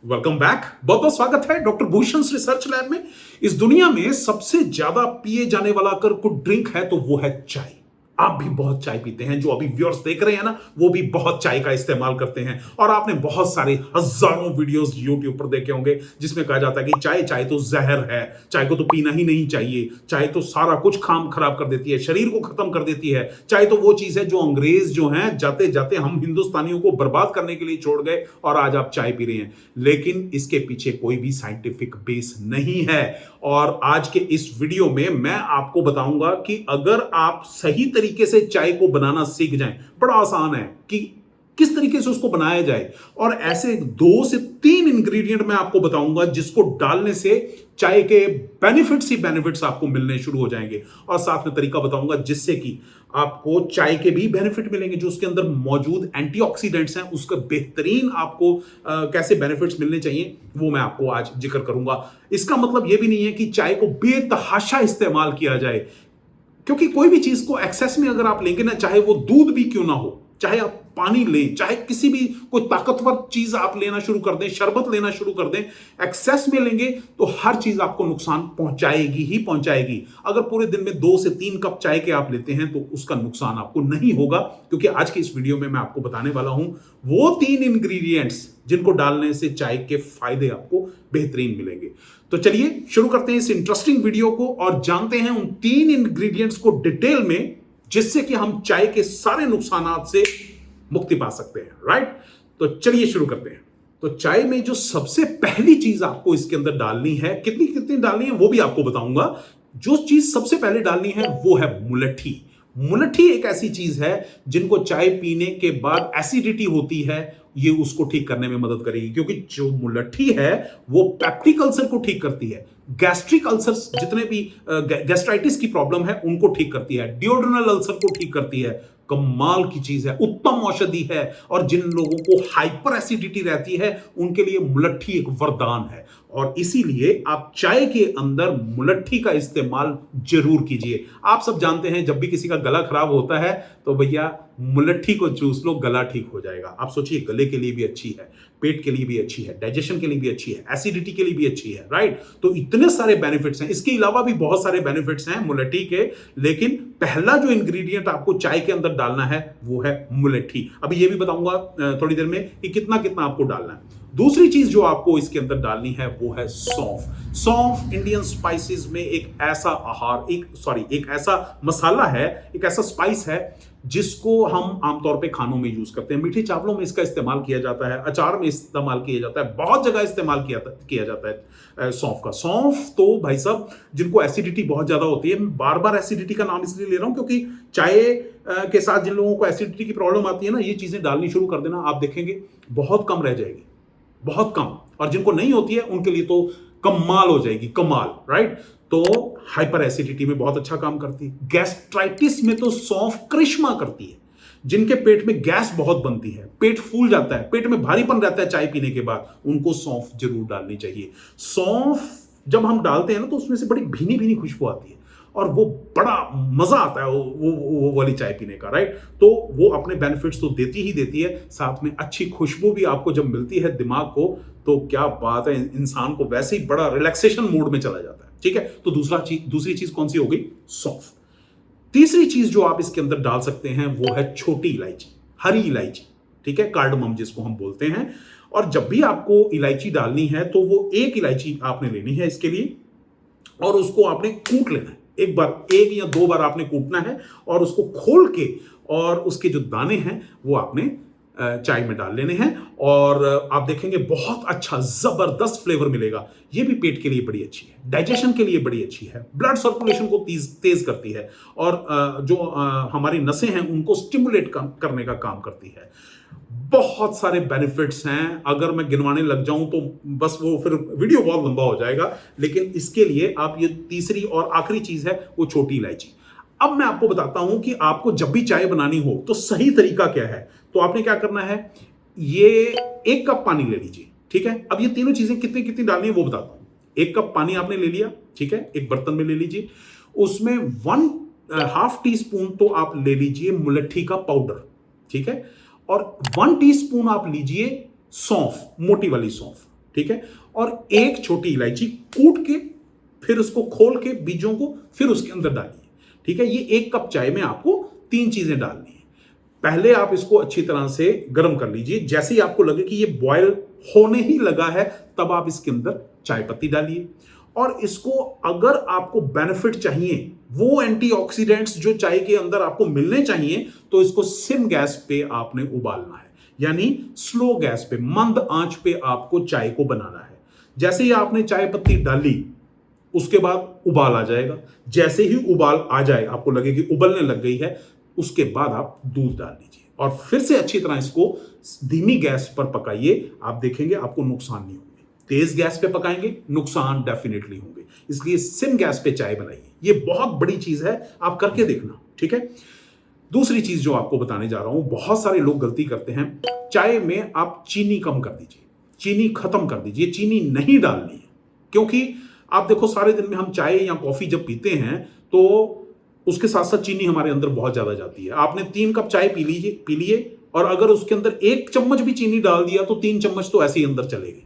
Welcome back. बहुत बहुत स्वागत है डॉक्टर भूषण रिसर्च लैब में। इस दुनिया में सबसे ज्यादा पिए जाने वाला अगर कोई ड्रिंक है तो वो है चाय। आप भी बहुत चाय पीते हैं, जो अभी व्यूअर्स देख रहे हैं ना, वो भी बहुत चाय का इस्तेमाल करते हैं। और आपने बहुत सारे हजारों वीडियोस यूट्यूब पर देखे होंगे जिसमें कहा जाता है कि चाय चाय तो जहर है, चाय को तो पीना ही नहीं चाहिए, चाय तो सारा कुछ काम खराब कर देती है, शरीर को खत्म कर देती है। चाय तो वो चीज है जो अंग्रेज जो हैं जाते जाते हम हिंदुस्तानियों को बर्बाद करने के लिए छोड़ गए, और आज आप चाय पी रहे हैं। लेकिन इसके पीछे कोई भी साइंटिफिक बेस नहीं है। और आज के इस वीडियो में मैं आपको बताऊंगा कि अगर आप सही तरीके से चाय को बनाना सीख जाएं, बड़ा आसान है कि किस तरीके से उसको बनाया जाए। और ऐसे 2 से 3 इंग्रेडिएंट मैं आपको बताऊंगा जिसको डालने से चाय के बेनिफिट्स ही बेनिफिट्स आपको मिलने शुरू हो जाएंगे। और साथ में तरीका बताऊंगा जिससे कि आपको चाय के भी बेनिफिट मिलेंगे, जो उसके अंदर मौजूद एंटीऑक्सीडेंट्स हैं उसका बेहतरीन आपको कैसे बेनिफिट्स मिलने चाहिए वो मैं आपको आज जिक्र करूंगा। इसका मतलब यह भी नहीं है कि चाय को बेतहाशा इस्तेमाल किया जाए, क्योंकि कोई भी चीज को एक्सेस में अगर आप लेंगे ना, चाहे वो दूध भी क्यों ना हो, चाहे आप पानी लें, चाहे किसी भी कोई ताकतवर चीज आप लेना शुरू कर दें, शरबत लेना शुरू कर दें, एक्सेस में लेंगे तो हर चीज आपको नुकसान पहुंचाएगी ही पहुंचाएगी। अगर पूरे दिन में 2 से 3 कप चाय के आप लेते हैं तो उसका नुकसान आपको नहीं होगा, क्योंकि आज की इस वीडियो में मैं आपको बताने वाला हूं वो 3 इंग्रेडिएंट्स जिनको डालने से चाय के फायदे आपको बेहतरीन मिलेंगे। तो चलिए शुरू करते हैं इस इंटरेस्टिंग वीडियो को और जानते हैं उन 3 इंग्रेडिएंट्स को डिटेल में, जिससे कि हम चाय के सारे नुकसानात से मुक्ति पा सकते हैं। राइट, तो चलिए शुरू करते हैं। तो चाय में जो सबसे पहली चीज आपको इसके अंदर डालनी है, कितनी कितनी डालनी है वो भी आपको बताऊंगा। जो चीज सबसे पहले डालनी है वो है मुलट्ठी। मुलट्ठी एक ऐसी चीज है जिनको चाय पीने के बाद एसिडिटी होती है, ये उसको ठीक करने में मदद करेगी, क्योंकि जो मुलट्ठी है वो पेप्टिक अल्सर को ठीक करती है, गैस्ट्रिक अल्सर्स जितने भी गैस्ट्राइटिस की प्रॉब्लम है उनको ठीक करती है, डिओड्रेनल अल्सर को ठीक करती है। कमाल की चीज है, उत्तम औषधि है। और जिन लोगों को हाइपर एसिडिटी रहती है उनके लिए मुलट्ठी एक वरदान है। और इसीलिए आप चाय के अंदर मुलट्ठी का इस्तेमाल जरूर कीजिए। आप सब जानते हैं जब भी किसी का गला खराब होता है तो भैया मुलट्ठी को चूस लो, गला ठीक हो जाएगा। आप सोचिए, गले के लिए भी अच्छी है, पेट के लिए भी अच्छी है, डाइजेशन के लिए भी अच्छी है, एसिडिटी के लिए भी अच्छी है। राइट, तो इतने सारे बेनिफिट्स हैं। इसके अलावा भी बहुत सारे बेनिफिट्स हैं मुलट्ठी के, लेकिन पहला जो इंग्रेडिएंट आपको चाय के अंदर डालना है वो है मुलट्ठी। अभी ये भी बताऊंगा थोड़ी देर में कि कितना कितना आपको डालना है। दूसरी चीज जो आपको इसके अंदर डालनी है वो है सौंफ। सौंफ इंडियन स्पाइसेस में एक ऐसा एक ऐसा मसाला है, एक ऐसा स्पाइस है जिसको हम आमतौर पे खानों में यूज करते हैं। मीठे चावलों में इसका इस्तेमाल किया जाता है, अचार में इस्तेमाल किया जाता है, बहुत जगह इस्तेमाल किया जाता है सौंफ का। सौंफ तो भाई साहब जिनको एसिडिटी बहुत ज्यादा होती है, मैं बार बार एसिडिटी का नाम इसलिए ले रहा हूं क्योंकि चाय के साथ जिन लोगों को एसिडिटी की प्रॉब्लम आती है ना, ये चीजें डालनी शुरू कर देना, आप देखेंगे बहुत कम रह जाएगी, बहुत कम। और जिनको नहीं होती है उनके लिए तो कमाल हो जाएगी, कमाल। राइट, तो हाइपर एसिडिटी में बहुत अच्छा काम करती है। गैस्ट्राइटिस में तो सौंफ करिश्मा करती है। जिनके पेट में गैस बहुत बनती है, पेट फूल जाता है, पेट में भारीपन रहता है चाय पीने के बाद, उनको सौंफ जरूर डालनी चाहिए। सौंफ जब हम डालते हैं ना तो उसमें से बड़ी भीनी भीनी खुशबू आती है और वो बड़ा मजा आता है वो वाली चाय पीने का। राइट, तो वो अपने बेनिफिट्स तो देती ही देती है, साथ में अच्छी खुशबू भी आपको जब मिलती है दिमाग को, तो क्या बात है, इंसान को वैसे ही बड़ा रिलैक्सेशन मोड में चला जाता है। ठीक है, तो दूसरी चीज कौन सी हो गई? सौंफ। तीसरी चीज जो आप इसके अंदर डाल सकते हैं वो है छोटी इलायची, हरी इलायची। ठीक है, कार्डमम जिसको हम बोलते हैं। और जब भी आपको इलायची डालनी है तो वो 1 इलायची आपने लेनी है इसके लिए, और उसको आपने कूट लेना है। एक या 2 बार आपने कूटना है और उसको खोल के, और उसके जो दाने हैं वो आपने चाय में डाल लेने हैं, और आप देखेंगे बहुत अच्छा जबरदस्त फ्लेवर मिलेगा। ये भी पेट के लिए बड़ी अच्छी है, डाइजेशन के लिए बड़ी अच्छी है, ब्लड सर्कुलेशन को तेज करती है, और जो हमारी नसें हैं उनको स्टिमुलेट करने का काम करती है। बहुत सारे बेनिफिट्स हैं, अगर मैं गिनवाने लग जाऊं तो बस वो फिर वीडियो बहुत लंबा हो जाएगा। लेकिन इसके लिए आप ये तीसरी और आखिरी चीज है वो छोटी इलायची। अब मैं आपको बताता हूं कि आपको जब भी चाय बनानी हो तो सही तरीका क्या है। तो आपने क्या करना है, ये 1 कप पानी ले लीजिए। ठीक है, अब ये तीनों चीजें कितनी कितनी डालनी है वो बताता हूं। 1 कप पानी आपने ले लिया, ठीक है, एक बर्तन में ले लीजिए। उसमें 1/2 टीस्पून तो आप ले लीजिए मुलट्ठी का पाउडर। ठीक है, और 1 टीस्पून आप लीजिए सौंफ, मोटी वाली सौंफ। ठीक है। और एक छोटी इलायची कूट के फिर उसको खोल के बीजों को फिर उसके अंदर डालिए, ठीक है। ये 1 कप चाय में आपको 3 चीजें डालनी है। पहले आप इसको अच्छी तरह से गर्म कर लीजिए। जैसे ही आपको लगे कि ये बॉयल होने ही लगा है, तब आप इसके अंदर चाय पत्ती डालिए। और इसको अगर आपको बेनिफिट चाहिए, वो एंटीऑक्सीडेंट्स जो चाय के अंदर आपको मिलने चाहिए, तो इसको सिम गैस पे आपने उबालना है, यानी स्लो गैस पे, मंद आंच पे आपको चाय को बनाना है। जैसे ही आपने चाय पत्ती डाली, उसके बाद उबाल आ जाएगा। जैसे ही उबाल आ जाए, आपको लगे कि उबलने लग गई है, उसके बाद आप दूध डाल दीजिए और फिर से अच्छी तरह इसको धीमी गैस पर पकाइए। आप देखेंगे आपको नुकसान नहीं होंगे। तेज गैस पे पकाएंगे, नुकसान डेफिनेटली होंगे। इसलिए सिम गैस पे चाय बनाइए। ये बहुत बड़ी चीज है, आप करके देखना, ठीक है। दूसरी चीज जो आपको बताने जा रहा हूं, बहुत सारे लोग गलती करते हैं, चाय में आप चीनी कम कर दीजिए, चीनी खत्म कर दीजिए, चीनी नहीं डालनी है। क्योंकि आप देखो, सारे दिन में हम चाय या कॉफी जब पीते हैं तो उसके साथ साथ चीनी हमारे अंदर बहुत ज्यादा जाती है। आपने 3 कप चाय पी लिए और अगर उसके अंदर 1 चम्मच भी चीनी डाल दिया तो 3 चम्मच तो ऐसे ही अंदर चलेगी,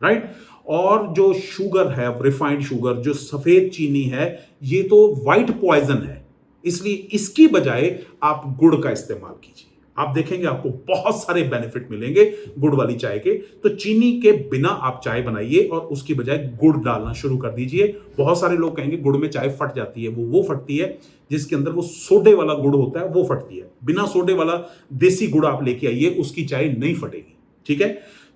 राइट। और जो शुगर है, रिफाइंड शुगर, जो सफेद चीनी है, ये तो वाइट पॉइजन है। इसलिए इसकी बजाय आप गुड़ का इस्तेमाल कीजिए। आप देखेंगे आपको बहुत सारे बेनिफिट मिलेंगे गुड़ वाली चाय के। तो चीनी के बिना आप चाय बनाइए और उसकी बजाय गुड़ डालना शुरू कर दीजिए। बहुत सारे लोग कहेंगे गुड़ में चाय फट जाती है। वो फटती है जिसके अंदर वो सोडे वाला गुड़ होता है, वो फटती है। बिना सोडे वाला देसी गुड़ आप लेके आइए, उसकी चाय नहीं फटेगी, ठीक है।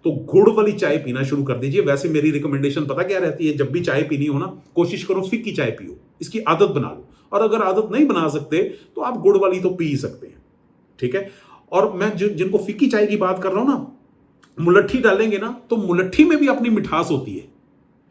तो गुड़ वाली चाय पीना शुरू कर दीजिए। वैसे मेरी रिकमेंडेशन पता क्या रहती है, जब भी चाय पीनी हो ना, कोशिश करो फिक्की चाय पियो, इसकी आदत बना लो। और अगर आदत नहीं बना सकते तो आप गुड़ वाली तो पी सकते हैं, ठीक है। और मैं जिनको फिक्की चाय की बात कर रहा हूं ना, मुलट्ठी डालेंगे ना, तो मुलट्ठी में भी अपनी मिठास होती है,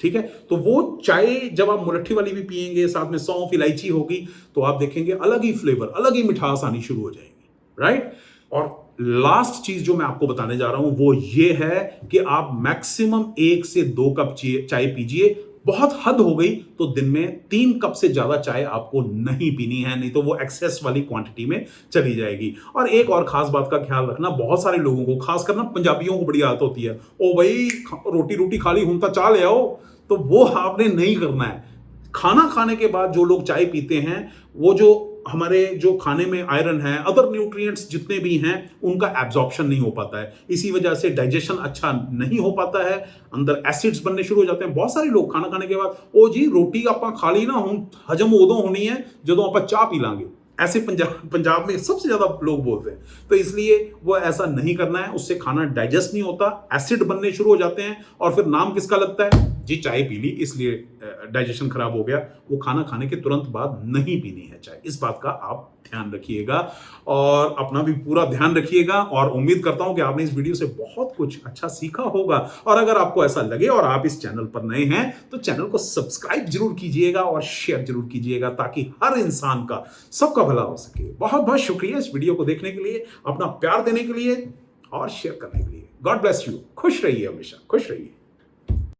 ठीक है। तो वो चाय जब आप मुलट्ठी वाली भी पिएंगे, साथ में सौंफ इलायची होगी, तो आप देखेंगे अलग ही फ्लेवर, अलग ही मिठास आनी शुरू हो जाएगी, राइट। और लास्ट चीज जो मैं आपको बताने जा रहा हूं वो ये है कि आप मैक्सिमम 1 से 2 कप चाय पीजिए। बहुत हद हो गई तो दिन में 3 कप से ज्यादा चाय आपको नहीं पीनी है, नहीं तो वो एक्सेस वाली क्वांटिटी में चली जाएगी। और एक और खास बात का ख्याल रखना, बहुत सारे लोगों को, खास करना पंजाबियों को बड़ी आदत होती है, ओ भाई रोटी रोटी खा ली, हुंता चाह ले आओ। तो वो आपने नहीं करना है। खाना खाने के बाद जो लोग चाय पीते हैं, वो जो हमारे जो खाने में आयरन है, अदर न्यूट्रिएंट्स जितने भी हैं, उनका एब्जॉर्प्शन नहीं हो पाता है। इसी वजह से डाइजेशन अच्छा नहीं हो पाता है, अंदर एसिड्स बनने शुरू हो जाते हैं। बहुत सारे लोग खाना खाने के बाद, ओ जी रोटी आपां खा ली ना, हम हजम उदों होनी है जदों आपां चाह पी लांगे। ऐसे पंजाब में सबसे ज्यादा लोग बोलते हैं। तो इसलिए वो ऐसा नहीं करना है, उससे खाना डाइजेस्ट नहीं होता, एसिड बनने शुरू हो जाते हैं और फिर नाम किसका लगता है जी, चाय पी ली इसलिए डाइजेशन खराब हो गया। वो खाना खाने के तुरंत बाद नहीं पीनी है चाय। इस बात का आप ध्यान रखिएगा और अपना भी पूरा ध्यान रखिएगा। और उम्मीद करता हूं कि आपने इस वीडियो से बहुत कुछ अच्छा सीखा होगा। और अगर आपको ऐसा लगे और आप इस चैनल पर नए हैं तो चैनल को सब्सक्राइब जरूर कीजिएगा और शेयर जरूर कीजिएगा, ताकि हर इंसान का, सबका भला हो सके। बहुत बहुत शुक्रिया इस वीडियो को देखने के लिए, अपना प्यार देने के लिए और शेयर करने के लिए। God bless you. खुश रहिए, हमेशा खुश रहिए।